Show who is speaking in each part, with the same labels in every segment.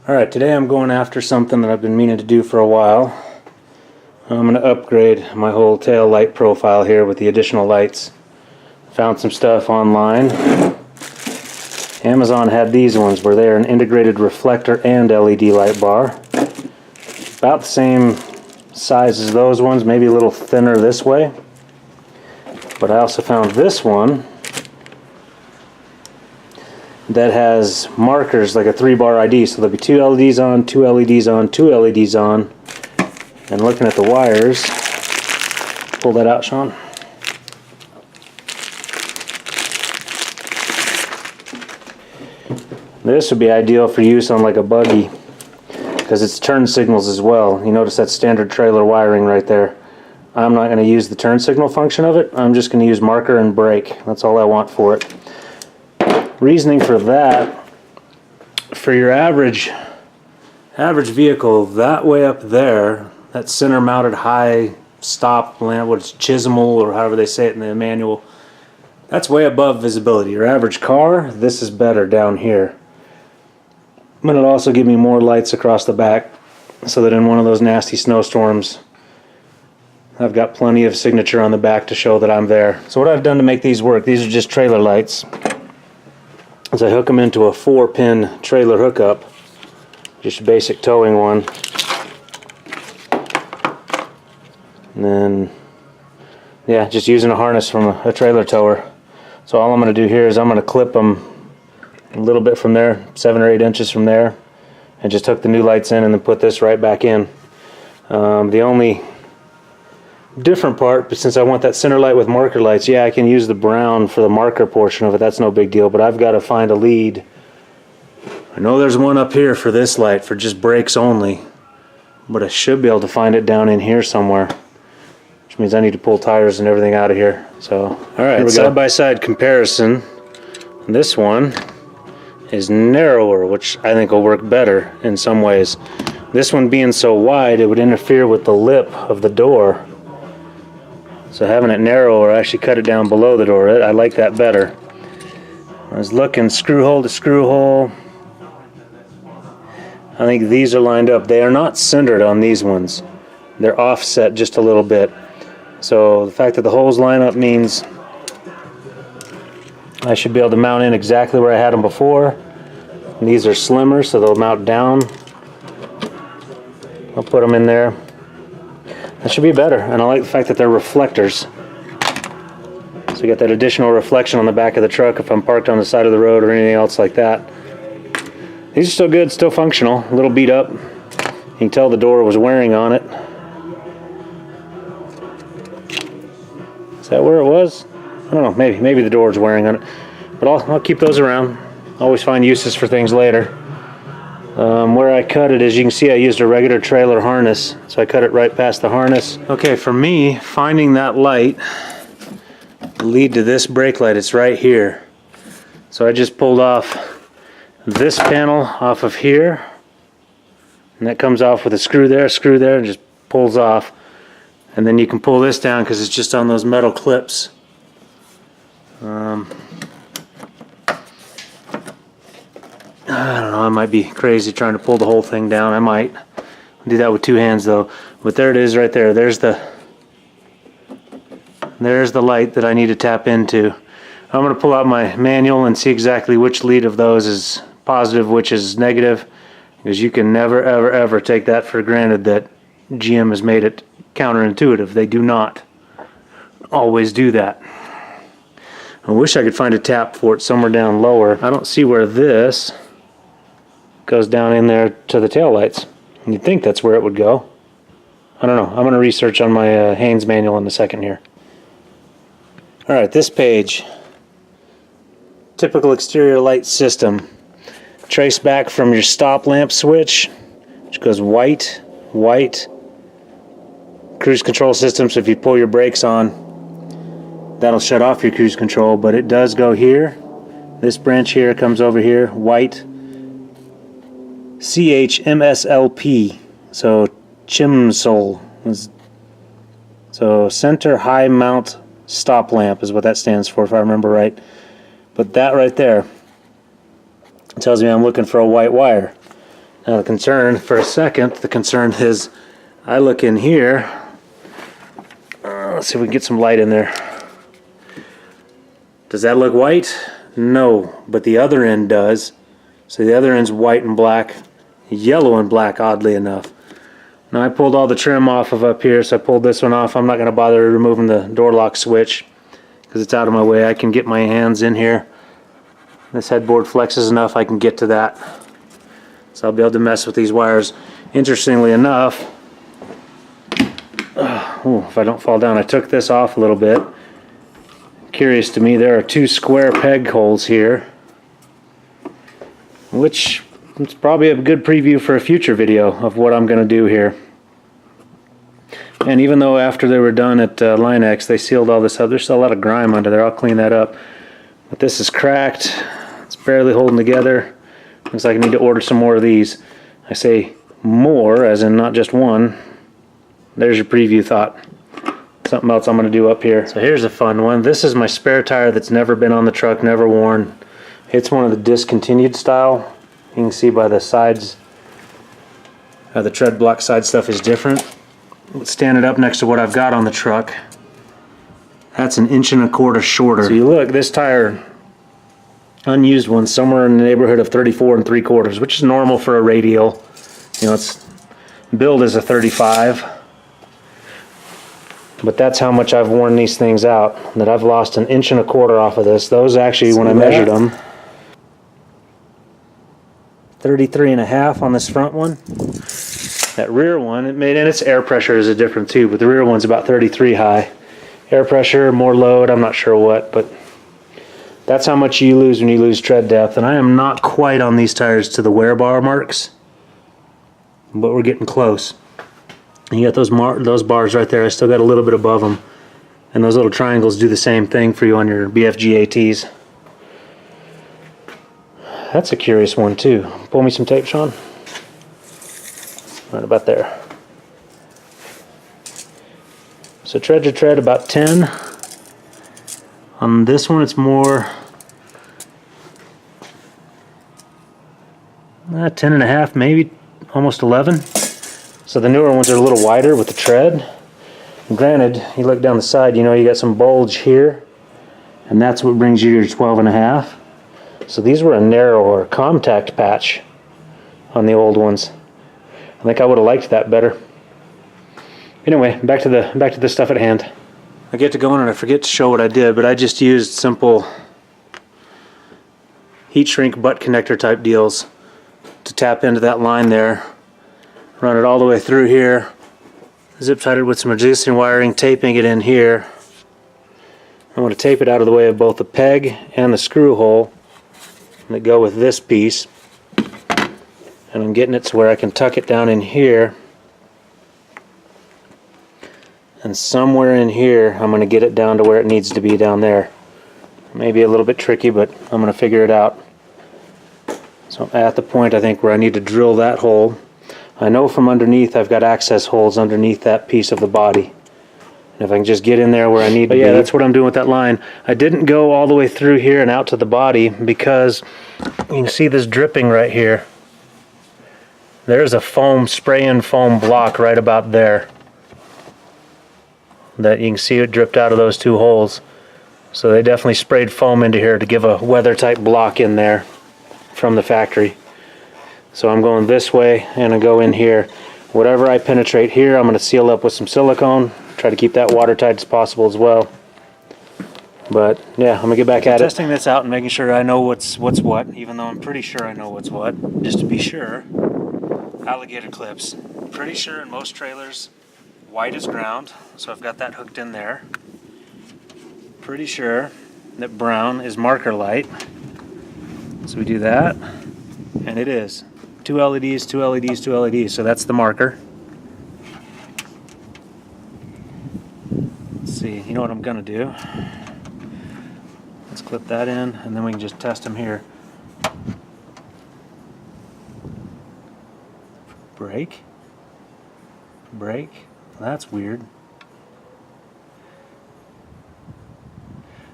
Speaker 1: Alright, today I'm going after something that I've been meaning to do for a while. I'm going to upgrade my whole tail light profile here with the additional lights. Found some stuff online. Amazon had these ones where they're an integrated reflector and LED light bar. About the same size as those ones, maybe a little thinner this way. But I also found this one that has markers like a 3-bar ID, so there'll be 2 LEDs on, 2 LEDs on, 2 LEDs on. And looking at the wires, pull that out, Sean. This would be ideal for use on like a buggy because it's turn signals as well. You notice that standard trailer wiring right there. I'm not going to use the turn signal function of it. I'm just going to use marker and brake. That's all I want for it. Reasoning for that, for your average vehicle, that way up there, that center mounted high stop lamp, what's Chisholm or however they say it in the manual, that's way above visibility. Your average car, this is better down here. But it'll also give me more lights across the back so that in one of those nasty snowstorms I've got plenty of signature on the back to show that I'm there. So what I've done to make these work, these are just trailer lights, is I hook them into a 4-pin trailer hookup, just a basic towing one. And then, yeah, just using a harness from a trailer tower. So all I'm going to do here is I'm going to clip them a little bit from there, 7 or 8 inches from there, and just hook the new lights in and then put this right back in. The only different part, but since I want that center light with marker lights, yeah, I can use the brown for the marker portion of it. That's no big deal, but I've got to find a lead. I know there's one up here for this light for just brakes only, but I should be able to find it down in here somewhere, which means I need to pull tires and everything out of here. So, alright, side-by-side comparison. This one is narrower, which I think will work better in some ways. This one being so wide, it would interfere with the lip of the door. So having it narrower, I actually cut it down below the door. I like that better. I was looking screw hole to screw hole. I think these are lined up. They are not centered on these ones. They're offset just a little bit. So the fact that the holes line up means I should be able to mount in exactly where I had them before. And these are slimmer, so they'll mount down. I'll put them in there. That should be better, and I like the fact that they're reflectors. So you get that additional reflection on the back of the truck if I'm parked on the side of the road or anything else like that. These are still good, still functional, a little beat up. You can tell the door was wearing on it. Is that where it was? I don't know, maybe the door was wearing on it. But I'll keep those around. Always find uses for things later. Where I cut it, as you can see, I used a regular trailer harness, so I cut it right past the harness. Okay, for me, finding that light, lead to this brake light, it's right here. So I just pulled off this panel off of here, and that comes off with a screw there, and just pulls off. And then you can pull this down because it's just on those metal clips. I don't know, I might be crazy trying to pull the whole thing down. I might do that with 2 hands though. But there it is right there. There's the light that I need to tap into. I'm going to pull out my manual and see exactly which lead of those is positive, which is negative, because you can never ever take that for granted that GM has made it counterintuitive. They do not always do that. I wish I could find a tap for it somewhere down lower. I don't see where this goes down in there to the taillights. You'd think that's where it would go. I don't know. I'm going to research on my Haynes manual in a second here. Alright, this page. Typical exterior light system. Trace back from your stop lamp switch, which goes white, white. Cruise control system, so if you pull your brakes on, that'll shut off your cruise control, but it does go here. This branch here comes over here, white. CHMSLP, so CHMSL. So center high mount stop lamp is what that stands for, if I remember right. But that right there tells me I'm looking for a white wire. Now the concern, for a second, the concern is I look in here. Let's see if we can get some light in there. Does that look white? No, but the other end does. So the other end's white and black, yellow and black, oddly enough. Now I pulled all the trim off of up here, so I pulled this one off. I'm not going to bother removing the door lock switch because it's out of my way. I can get my hands in here. This headboard flexes enough, I can get to that. So I'll be able to mess with these wires. Interestingly enough, if I don't fall down, I took this off a little bit. Curious to me, there are 2 square peg holes here, which is probably a good preview for a future video of what I'm going to do here. And even though after they were done at Line-X, they sealed all this up, there's still a lot of grime under there. I'll clean that up. But this is cracked. It's barely holding together. Looks like I need to order some more of these. I say more, as in not just one. There's your preview thought. Something else I'm going to do up here. So here's a fun one. This is my spare tire that's never been on the truck, never worn. It's one of the discontinued style. You can see by the sides how the tread block side stuff is different. Let's stand it up next to what I've got on the truck. That's 1.25 inches shorter. So you look, this tire, unused one, somewhere in the neighborhood of 34 3/4, which is normal for a radial. You know, it's billed as a 35. But that's how much I've worn these things out, that I've lost 1.25 inches off of this. Those actually, when I measured them, 33.5 on this front one. That rear one, and its air pressure is different too, but the rear one's about 33 high. Air pressure, more load, I'm not sure what, but that's how much you lose when you lose tread depth. And I am not quite on these tires to the wear bar marks, but we're getting close. You got those bars right there. I still got a little bit above them, and those little triangles do the same thing for you on your BFG ATs. That's a curious one too. Pull me some tape, Sean. Right about there. So tread to tread about 10. On this one it's more 10.5, maybe almost 11. So the newer ones are a little wider with the tread. And granted, you look down the side, you know you got some bulge here, and that's what brings you your 12.5. So these were a narrower contact patch on the old ones. I think I would have liked that better. Anyway, back to the stuff at hand. I get to going and I forget to show what I did, but I just used simple heat shrink butt connector type deals to tap into that line there. Run it all the way through here, zip tied it with some existing wiring, taping it in here. I'm going to tape it out of the way of both the peg and the screw hole that go with this piece, and I'm getting it to where I can tuck it down in here, and somewhere in here I'm going to get it down to where it needs to be down there. Maybe a little bit tricky, but I'm going to figure it out. So I'm at the point I think where I need to drill that hole. I know from underneath I've got access holes underneath that piece of the body. And if I can just get in there where I need to be. Yeah, that's what I'm doing with that line. I didn't go all the way through here and out to the body because you can see this dripping right here. There's a foam, spray-in foam block right about there. That you can see it dripped out of those 2 holes. So they definitely sprayed foam into here to give a weather type block in there from the factory. So I'm going this way and I go in here. Whatever I penetrate here, I'm going to seal up with some silicone. Try to keep that watertight as possible as well. But yeah, I'm going to get back at it. Testing this out and making sure I know what's what, even though I'm pretty sure I know what's what. Just to be sure. Alligator clips. Pretty sure in most trailers, white is ground. So I've got that hooked in there. Pretty sure that brown is marker light. So we do that. And it is. 2 LEDs, 2 LEDs, 2 LEDs, so that's the marker. Let's see, you know what I'm gonna do? Let's clip that in, and then we can just test them here. Break. Break. That's weird.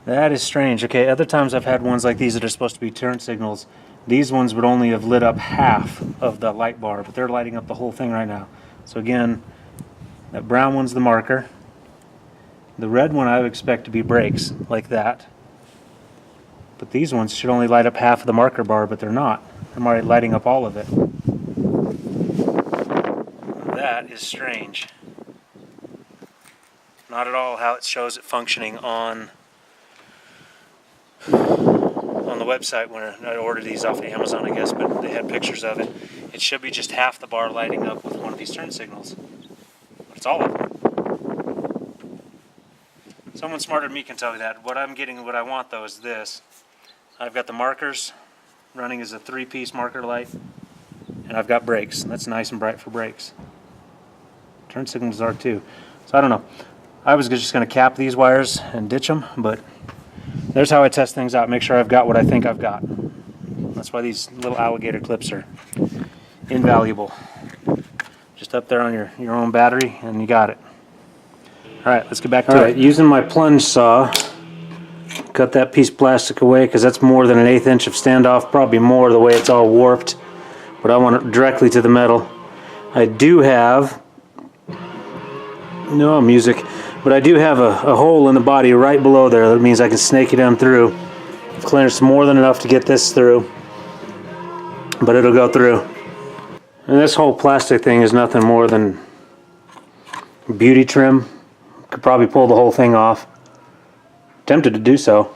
Speaker 1: That is strange. Okay, other times I've had ones like these that are supposed to be turn signals, These ones would only have lit up half of the light bar, but they're lighting up the whole thing right now. So again, that brown one's the marker. The red one I would expect to be brakes, like that. But these ones should only light up half of the marker bar, but they're not. I'm already lighting up all of it. That is strange. Not at all how it shows it functioning on the website when I ordered these off of Amazon, I guess, but they had pictures of it. It should be just half the bar lighting up with one of these turn signals. But it's all of them. Someone smarter than me can tell me that. What I'm getting, what I want though, is this. I've got the markers running as a 3-piece marker light, and I've got brakes. That's nice and bright for brakes. Turn signals are too. So I don't know. I was just going to cap these wires and ditch them, but there's how I test things out. Make sure I've got what I think I've got. That's why these little alligator clips are invaluable. Just up there on your own battery, and you got it. Alright, let's get back to it. Using my plunge saw, cut that piece of plastic away because that's more than an 1/8 inch of standoff, probably more the way it's all warped. But I want it directly to the metal. I do have, no music, but I do have a hole in the body right below there. That means I can snake it down through. I've clearance more than enough to get this through, but it'll go through. And this whole plastic thing is nothing more than beauty trim. Could probably pull the whole thing off. Tempted to do so.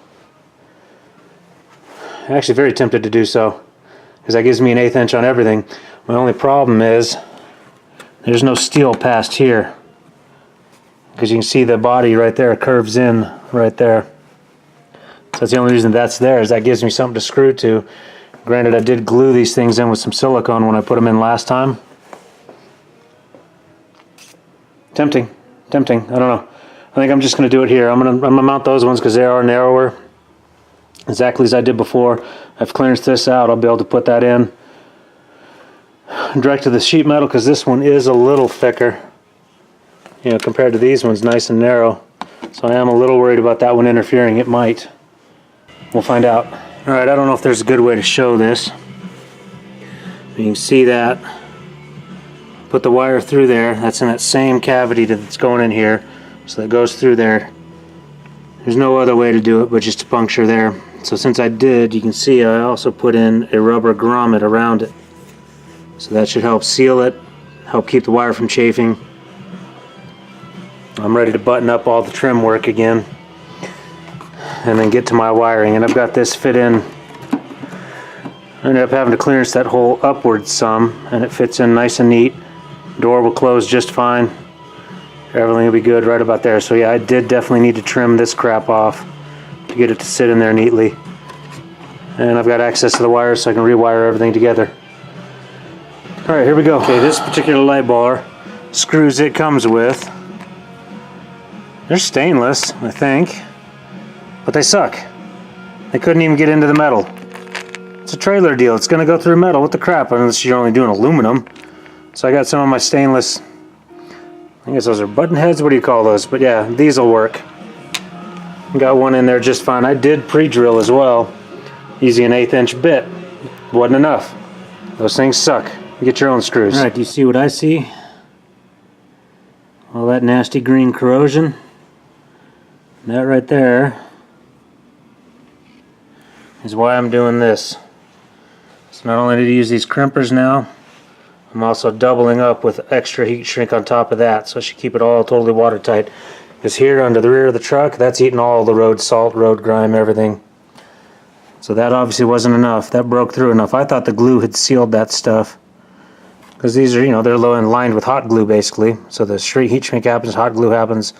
Speaker 1: Actually very tempted to do so, because that gives me an 1/8 inch on everything. My only problem is there's no steel past here, because you can see the body right there curves in right there. So that's the only reason that's there, is that gives me something to screw to. Granted, I did glue these things in with some silicone when I put them in last time. Tempting, I don't know. I think I'm just going to do it here. I'm gonna mount those ones because they are narrower, exactly as I did before. I've clearanced this out. I'll be able to put that in direct to the sheet metal, because this one is a little thicker, you know, compared to these ones, nice and narrow. So I am a little worried about that one interfering. It might. We'll find out. Alright, I don't know if there's a good way to show this. You can see that. Put the wire through there. That's in that same cavity that's going in here. So that goes through there. There's no other way to do it but just to puncture there. So since I did, you can see I also put in a rubber grommet around it. So that should help seal it, help keep the wire from chafing. I'm ready to button up all the trim work again and then get to my wiring. And I've got this fit in. I ended up having to clearance that hole upwards some, and it fits in nice and neat. Door will close just fine. Everything will be good right about there. So yeah, I did definitely need to trim this crap off to get it to sit in there neatly. And I've got access to the wires so I can rewire everything together. Alright, here we go. Okay, this particular light bar, screws it comes with, they're stainless, I think, but they suck. They couldn't even get into the metal. It's a trailer deal. It's going to go through metal. What the crap, unless you're only doing aluminum. So I got some of my stainless, I guess those are button heads, what do you call those? But yeah, these will work. Got one in there just fine. I did pre-drill as well, using an 1/8 inch bit. Wasn't enough. Those things suck. Get your own screws. Alright, do you see what I see? All that nasty green corrosion. That right there is why I'm doing this. So not only do I use these crimpers now, I'm also doubling up with extra heat shrink on top of that, so I should keep it all totally watertight. Because here under the rear of the truck, that's eating all the road salt, road grime, everything. So that obviously wasn't enough. That broke through enough. I thought the glue had sealed that stuff. Because these are, you know, they're low and lined with hot glue basically. So the heat shrink happens, hot glue happens.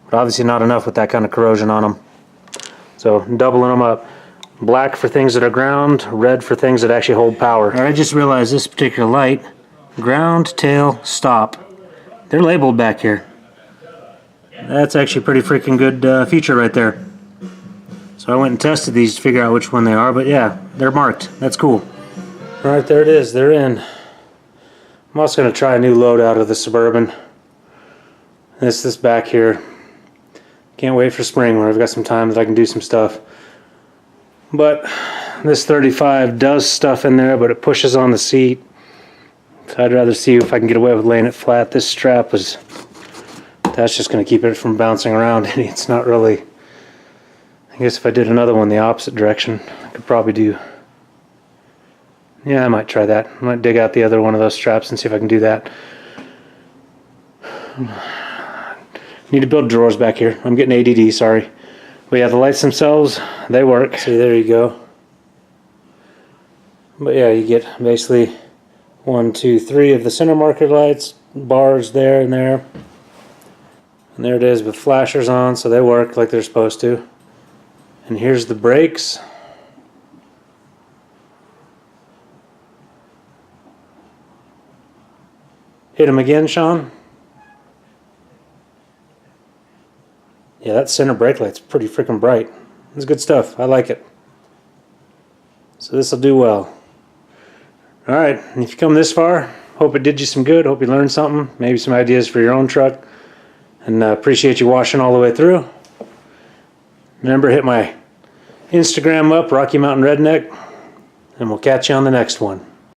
Speaker 1: But obviously not enough with that kind of corrosion on them. So doubling them up. Black for things that are ground, red for things that actually hold power. Alright, I just realized this particular light, ground, tail, stop. They're labeled back here. That's actually a pretty freaking good feature right there. So I went and tested these to figure out which one they are, but yeah, they're marked. That's cool. Alright, there it is. They're in. I'm also going to try a new load out of the Suburban. This back here. Can't wait for spring when I've got some time that I can do some stuff. But this 35 does stuff in there, but it pushes on the seat. So I'd rather see if I can get away with laying it flat. This strap was, that's just going to keep it from bouncing around. And it's not really, I guess if I did another one the opposite direction, I could probably do, yeah, I might try that. I might dig out the other one of those straps and see if I can do that. Need to build drawers back here. I'm getting ADD, sorry. But yeah, the lights themselves, they work. See, there you go. But yeah, you get basically 1, 2, 3 of the center marker lights, bars there and there. And there it is with flashers on, so they work like they're supposed to. And here's the brakes. Hit them again, Sean. Yeah, that center brake light's pretty freaking bright. It's good stuff. I like it. So this will do well. Alright, and if you come this far, hope it did you some good. Hope you learned something. Maybe some ideas for your own truck. And appreciate you watching all the way through. Remember, hit my Instagram up, Rocky Mountain Redneck. And we'll catch you on the next one.